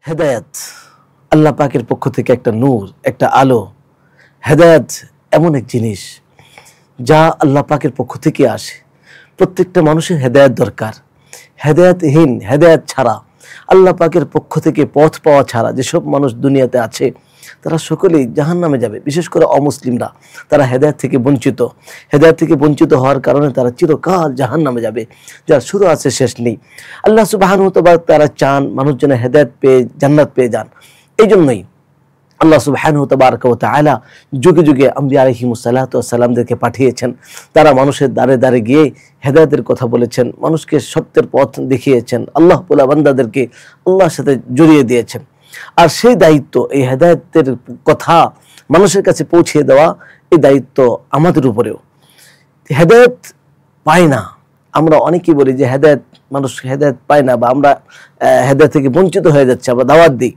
হেদায়েত আল্লাহ পাকের পক্ষ থেকে একটা নূর, একটা আলো। হেদায়েত এমন এক জিনিস যা আল্লাহ পাকের পক্ষ থেকে আসে। প্রত্যেকটা মানুষের হেদায়েত দরকার। হেদায়েতহীন, হেদায়েত ছাড়া, আল্লাহ পাকের পক্ষ থেকে পথ পাওয়া ছাড়া যেসব মানুষ দুনিয়াতে আছে তারা সকলেই জাহান্নামে যাবে। বিশেষ করে অমুসলিমরা, তারা হেদায়েত থেকে বঞ্চিত। হেদায়েত থেকে বঞ্চিত হওয়ার কারণে তারা চিরকাল জাহান্নামে যাবে, যার শুরু আছে শেষ নেই। আল্লাহ সুবহানাহু ওয়া তাআলা তারা চান মানুষ যেন হেদায়েত পেয়ে জান্নাত পেয়ে যান। এই জন্যই আল্লাহ সুবহানাহু ওয়া তাআলা যুগে যুগে আম্বিয়া আলাইহিমুস সালাতু ওয়াস সালামদেরকে পাঠিয়েছেন। তারা মানুষের দ্বারে দ্বারে গিয়ে হেদায়েতের কথা বলেছেন, মানুষকে সত্যের পথ দেখিয়েছেন, আল্লাহ বলা বান্দাদেরকে আল্লাহর সাথে জড়িয়ে দিয়েছেন। আর সেই দায়িত্ব, এই হেদায়েতের কথা মানুষের কাছে পৌঁছে দেওয়া, এই দায়িত্ব আমাদের উপরেও। হেদায়েত পায় না, আমরা অনেকেই বলি যে হেদায়েত, মানুষ হেদায়েত পায় না বা আমরা হেদায়েত থেকে বঞ্চিত হয়ে যাচ্ছে, আমরা দাওয়াত দিই।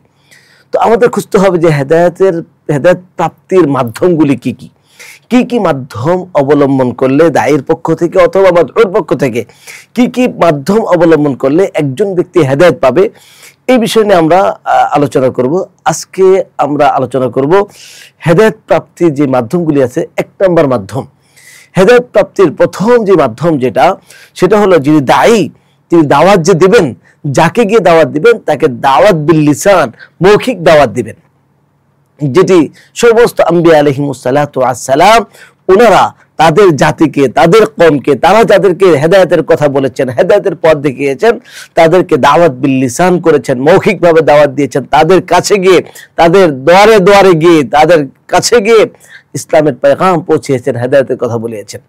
তো আমাদের খুঁজতে হবে যে হেদায়েত প্রাপ্তির মাধ্যমগুলি কি কি, কি কি মাধ্যম অবলম্বন করলে দায়ের পক্ষ থেকে অথবা মাদউর পক্ষ থেকে কি কি মাধ্যম অবলম্বন করলে একজন ব্যক্তি হেদায়েত পাবে, এই বিষয় নিয়ে আমরা আলোচনা করব। আজকে আমরা আলোচনা করব হেদায়েত প্রাপ্তির যে মাধ্যমগুলি আছে। এক নম্বর মাধ্যম, হেদায়েত প্রাপ্তির প্রথম যে মাধ্যম যেটা, সেটা হলো যিনি দায়ী, তিনি দাওয়াত যে দিবেন, যাকে গিয়ে দাওয়াত দিবেন তাকে দাওয়াত বিল লিসান, মৌখিক দাওয়াত দিবেন, যেটি সমস্ত আম্বিয়া আলাইহিমুস সালাতু ওয়াস সালাম ওনারা তাদের জাতিকে, তাদের কওমকে, তারা যাদেরকে হেদায়েতের কথা বলেছেন, হেদায়েতের পথ দেখিয়েছেন, তাদেরকে দাওয়াত বিল লিসান করেছেন, মৌখিকভাবে দাওয়াত দিয়েছেন। তাদের কাছে গিয়ে, তাদের দুয়ারে দুয়ারে গিয়ে, তাদের কাছে গিয়ে ইসলামের পেগাম পৌঁছিয়েছেন, হেদায়েতের কথা বলিয়েছেন।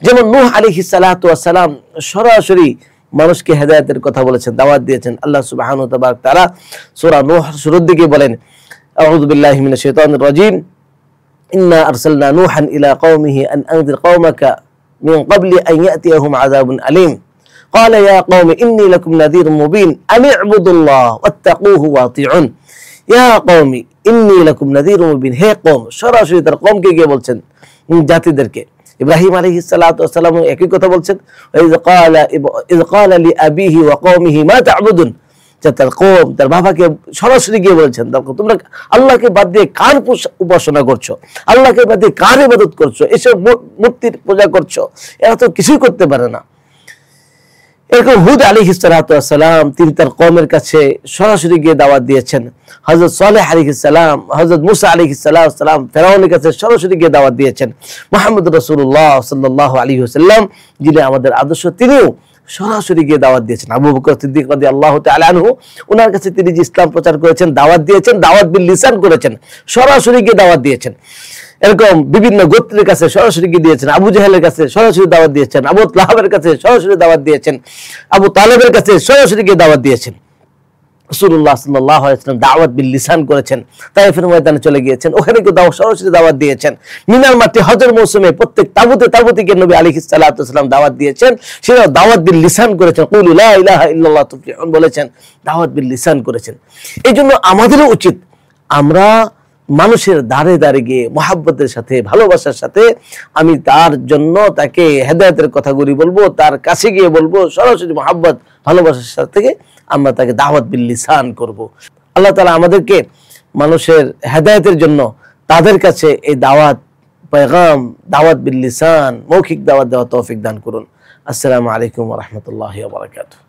যেমন নূহ আলাইহিস সালাতু ওয়াস সালাম সরাসরি মানুষকে হেদায়েতের কথা বলেছেন, দাওয়াত দিয়েছেন। আল্লাহ সুবহানাহু ওয়া তাআলা সূরা নূহ শুরুর দিকে বলেন, আউযু বিল্লাহি মিনাশ শাইতানির রাজীম, ইন্না আরসালনা নূহান ইলা কওমিহি আন আনযির কওমাকা মিন ক্বাবলি আন ইয়াতিয়াহুম আযাবুন আলীম ক্বালা ইয়া কওমি ইন্নী লাকুম নাযীরুম মুবিন আন ই'বুদুল্লাহ ওয়াত্তাকুহু ওয়াতিউন ইয়া কওমি ইন্নী লাকুম নাযীরুম মুবিন। হে কওম, সরাসরি তার কওমকে গিয়ে বলছেন, জাতিদেরকে। ইব্রাহিম আলাইহিস সালাতু ওয়াস সালাম একই কথা বলছেন, ইয ক্বালা লিআবিহি ওয়া কওমিহি মা তা'বুদুন, তার কওম, তার বাবাকে সরাসরি গিয়ে বলেছেন, তোমরা আল্লাহকে বাদ দিয়ে কার উপাসনা করছো, আল্লাহকে বাদ দিয়ে কার ইবাদত করছো, এসব মূর্তির পূজা করছো, এরা তো কিছুই করতে পারে না। এরকম হুদ আলাইহিস সালাতু ওয়াস সালাম, তিনি তার কওমের কাছে সরাসরি গিয়ে দাওয়াত দিয়েছেন। হযরত সালেহ আলাইহিস সালাম, হযরত মুসা আলাইহিস সালাম ফেরাউনের কাছে সরাসরি গিয়ে দাওয়াত দিয়েছেন। মুহাম্মদ রাসূলুল্লাহ সাল্লাল্লাহু আলাইহি ওয়াসাল্লাম, যিনি আমাদের আদর্শ, তিনিও সরাসরি গিয়ে দাওয়াত দিয়েছেন। আবু বকর সিদ্দিক রাদিয়াল্লাহু তাআলা আনহু, ওনার কাছে তিনি যে ইসলাম প্রচার করেছেন, দাওয়াত দিয়েছেন, দাওয়াত বিল লিসান করেছেন, সরাসরি গিয়ে দাওয়াত দিয়েছেন। এরকম বিভিন্ন গোত্রের কাছে সরাসরি গিয়ে দিয়েছেন, আবু জাহেলের কাছে সরাসরি দাওয়াত দিয়েছেন, আবু লাহাবের কাছে সরাসরি দাওয়াত দিয়েছেন, আবু তালেবের কাছে সরাসরি গিয়ে দাওয়াত দিয়েছেন। রাসূলুল্লাহ সাল্লাল্লাহু আলাইহি ওয়াসাল্লাম দাওয়াত বিল লিসান করেছেন, তায়েফের ময়দানে চলে গিয়েছেন, ওখানে সরাসরি দাওয়াত দিয়েছেন। মিনার মাঠে হজের মৌসুমে প্রত্যেক তাবুতে নবী আলাইহিস সালাতু ওয়াস সালাম দাওয়াত দিয়েছেন, সেটা দাওয়াত বিল লিসান করেছেন। কুলু লা ইলাহা ইল্লাল্লাহ তুফলিহুন বলেছেন, দাওয়াত বিল লিসান করেছেন। এই জন্য আমাদেরও উচিত আমরা মানুষের দ্বারে দ্বারে গিয়ে মহাব্বতের সাথে, ভালোবাসার সাথে, আমি তার জন্য তাকে হেদায়েতের কথাগুলি বলবো, তার কাছে গিয়ে বলবো, সরাসরি মহাব্বত ভালোবাসার সাথে আমরা তাকে দাওয়াত বিল লিসান করব। আল্লাহ তাআলা আমাদেরকে মানুষের হেদায়েতের জন্য তাদের কাছে এই দাওয়াত পেগাম, দাওয়াত বিল লিসান, মৌখিক দাওয়াত দেওয়া তৌফিক দান করুন। আসসালামু আলাইকুম ওয়া রাহমাতুল্লাহি ওয়া বারাকাতুহু।